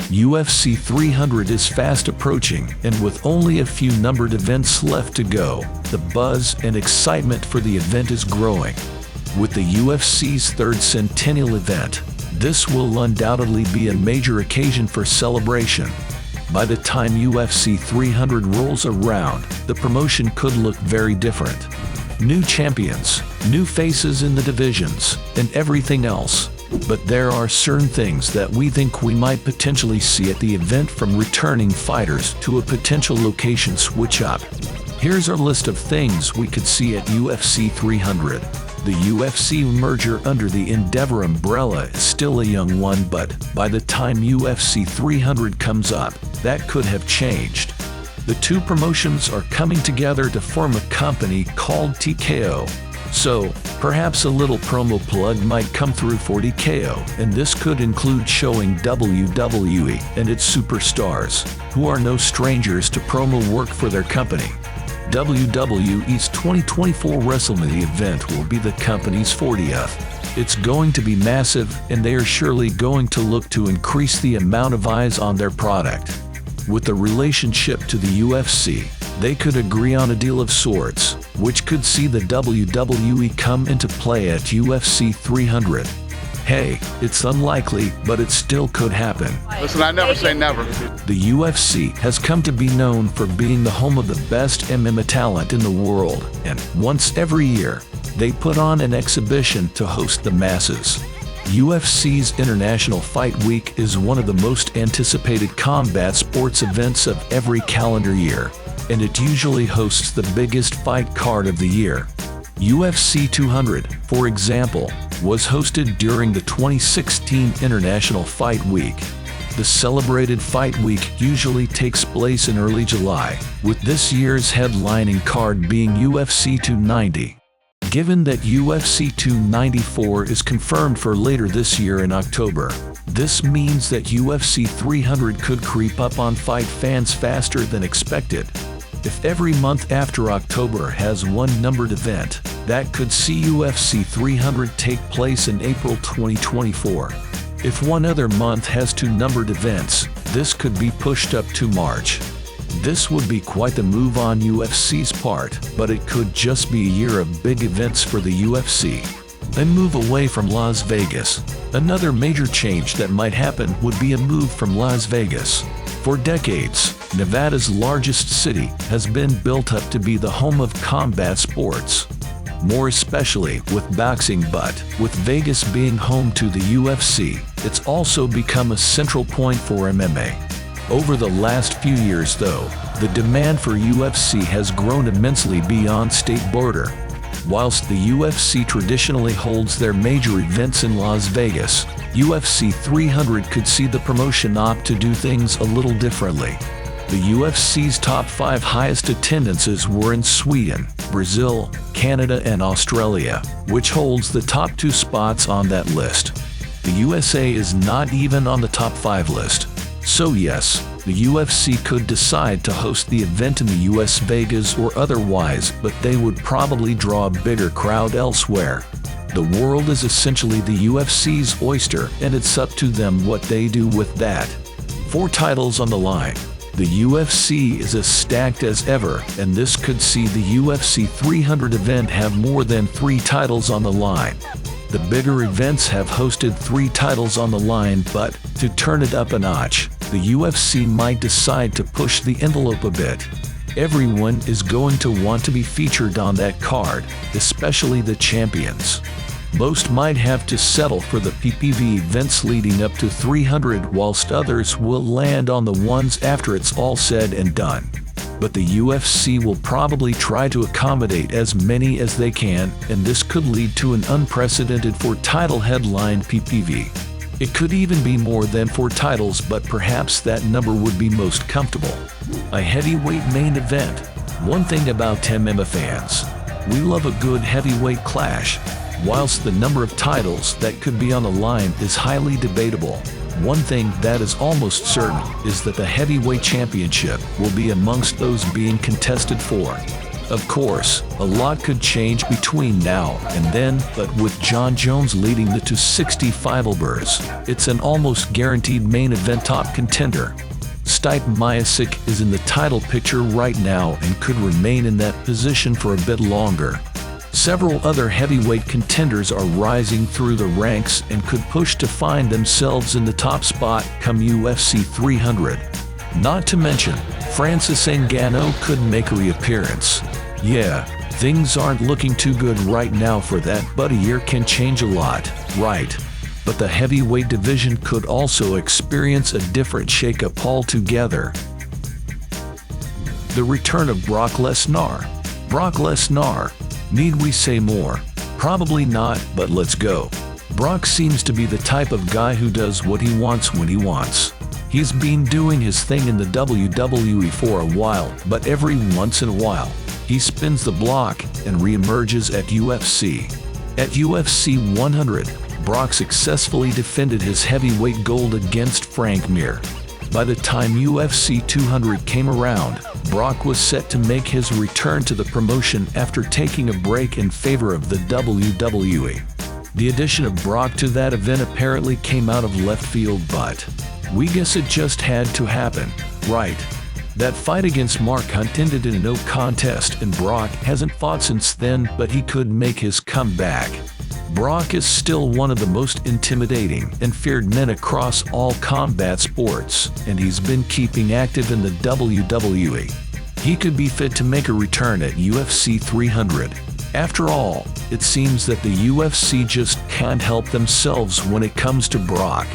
UFC 300 is fast approaching, and with only a few numbered events left to go, the buzz and excitement for the event is growing. With the UFC's third centennial event, this will undoubtedly be a major occasion for celebration. By the time UFC 300 rolls around, the promotion could look very different. New champions, new faces in the divisions, and everything else. But there are certain things that we think we might potentially see at the event, from returning fighters to a potential location switch-up. Here's our list of things we could see at UFC 300. The UFC merger under the Endeavor umbrella is still a young one, but by the time UFC 300 comes up, that could have changed. The two promotions are coming together to form a company called TKO. So, perhaps a little promo plug might come through for TKO, and this could include showing WWE and its superstars, who are no strangers to promo work for their company. WWE's 2024 WrestleMania event will be the company's 40th. It's going to be massive, and they are surely going to look to increase the amount of eyes on their product. With the relationship to the UFC, they could agree on a deal of sorts, which could see the WWE come into play at UFC 300. Hey, it's unlikely, but it still could happen. Listen, I never say never. The UFC has come to be known for being the home of the best MMA talent in the world, and once every year, they put on an exhibition to host the masses. UFC's International Fight Week is one of the most anticipated combat sports events of every calendar year, and it usually hosts the biggest fight card of the year. UFC 200, for example, was hosted during the 2016 International Fight Week. The celebrated Fight Week usually takes place in early July, with this year's headlining card being UFC 290. Given that UFC 294 is confirmed for later this year in October, this means that UFC 300 could creep up on fight fans faster than expected. If every month after October has one numbered event, that could see UFC 300 take place in April 2024. If one other month has two numbered events, this could be pushed up to March. This would be quite the move on UFC's part, but it could just be a year of big events for the UFC. Then move away from Las Vegas. Another major change that might happen would be a move from Las Vegas. For decades, Nevada's largest city has been built up to be the home of combat sports. More especially with boxing, but with Vegas being home to the UFC, it's also become a central point for MMA. Over the last few years though, the demand for UFC has grown immensely beyond state border. Whilst the UFC traditionally holds their major events in Las Vegas, UFC 300 could see the promotion opt to do things a little differently. The UFC's top 5 highest attendances were in Sweden, Brazil, Canada, and Australia, which holds the top 2 spots on that list. The USA is not even on the top 5 list. So yes, the UFC could decide to host the event in the US, Vegas, or otherwise, but they would probably draw a bigger crowd elsewhere. The world is essentially the UFC's oyster, and it's up to them what they do with that. 4 titles on the line. The UFC is as stacked as ever, and this could see the UFC 300 event have more than 3 titles on the line. The bigger events have hosted 3 titles on the line, but to turn it up a notch, the UFC might decide to push the envelope a bit. Everyone is going to want to be featured on that card, especially the champions. Most might have to settle for the PPV events leading up to 300, whilst others will land on the ones after it's all said and done. But the UFC will probably try to accommodate as many as they can, and this could lead to an unprecedented 4-title headlined PPV. It could even be more than 4 titles, but perhaps that number would be most comfortable. A heavyweight main event. One thing about MMA fans, we love a good heavyweight clash. Whilst the number of titles that could be on the line is highly debatable, one thing that is almost certain is that the heavyweight championship will be amongst those being contested for. Of course, a lot could change between now and then, but with Jon Jones leading the 265libras, it's an almost guaranteed main event top contender. Stipe Miocic is in the title picture right now and could remain in that position for a bit longer. Several other heavyweight contenders are rising through the ranks and could push to find themselves in the top spot come UFC 300. Not to mention, Francis Ngannou could make a reappearance. Yeah, things aren't looking too good right now for that, but a year can change a lot, right? But the heavyweight division could also experience a different shakeup altogether. The return of Brock Lesnar. Brock Lesnar. Need we say more? Probably not, but let's go. Brock seems to be the type of guy who does what he wants when he wants. He's been doing his thing in the WWE for a while, but every once in a while, he spins the block and reemerges at UFC. At UFC 100, Brock successfully defended his heavyweight gold against Frank Mir. By the time UFC 200 came around, Brock was set to make his return to the promotion after taking a break in favor of the WWE. The addition of Brock to that event apparently came out of left field, but we guess it just had to happen, right? That fight against Mark Hunt ended in a no contest, and Brock hasn't fought since then, but he could make his comeback. Brock is still one of the most intimidating and feared men across all combat sports, and he's been keeping active in the WWE. He could be fit to make a return at UFC 300. After all, it seems that the UFC just can't help themselves when it comes to Brock.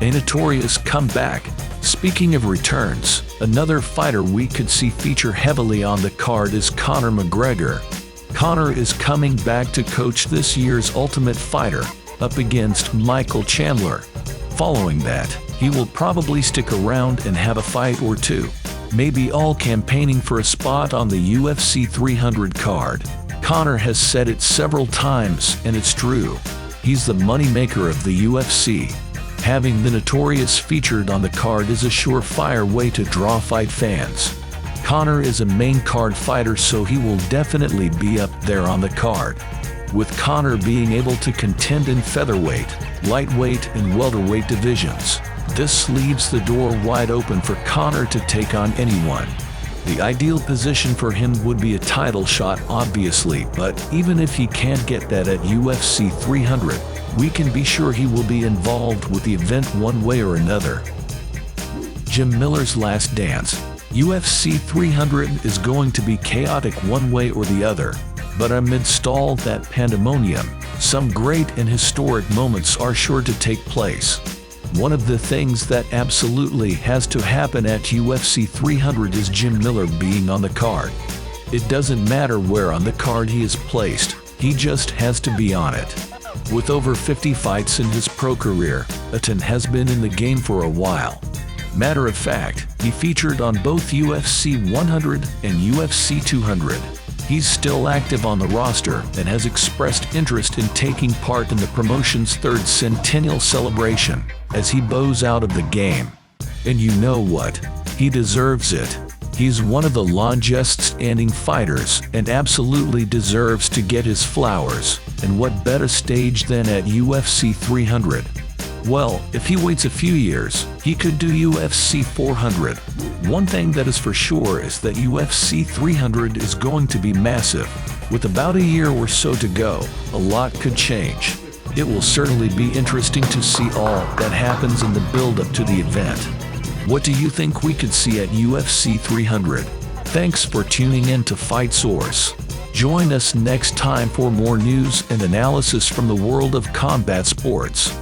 A notorious comeback. Speaking of returns, another fighter we could see feature heavily on the card is Conor McGregor. Conor is coming back to coach this year's Ultimate Fighter, up against Michael Chandler. Following that, he will probably stick around and have a fight or two, maybe all campaigning for a spot on the UFC 300 card. Conor has said it several times, and it's true. He's the moneymaker of the UFC. Having the Notorious featured on the card is a surefire way to draw fight fans. Conor is a main card fighter, so he will definitely be up there on the card. With Conor being able to contend in featherweight, lightweight, and welterweight divisions, this leaves the door wide open for Conor to take on anyone. The ideal position for him would be a title shot, obviously, but even if he can't get that at UFC 300, we can be sure he will be involved with the event one way or another. Jim Miller's last dance. UFC 300 is going to be chaotic one way or the other, but amidst all that pandemonium, some great and historic moments are sure to take place. One of the things that absolutely has to happen at UFC 300 is Jim Miller being on the card. It doesn't matter where on the card he is placed, he just has to be on it. With over 50 fights in his pro career, Aton has been in the game for a while. Matter of fact, he featured on both UFC 100 and UFC 200. He's still active on the roster and has expressed interest in taking part in the promotion's third centennial celebration as he bows out of the game. And you know what? He deserves it. He's one of the longest standing fighters and absolutely deserves to get his flowers. And what better stage than at UFC 300? Well, if he waits a few years, he could do UFC 400. One thing that is for sure is that UFC 300 is going to be massive. With about a year or so to go, a lot could change. It will certainly be interesting to see all that happens in the build-up to the event. What do you think we could see at UFC 300? Thanks for tuning in to Fight Source. Join us next time for more news and analysis from the world of combat sports.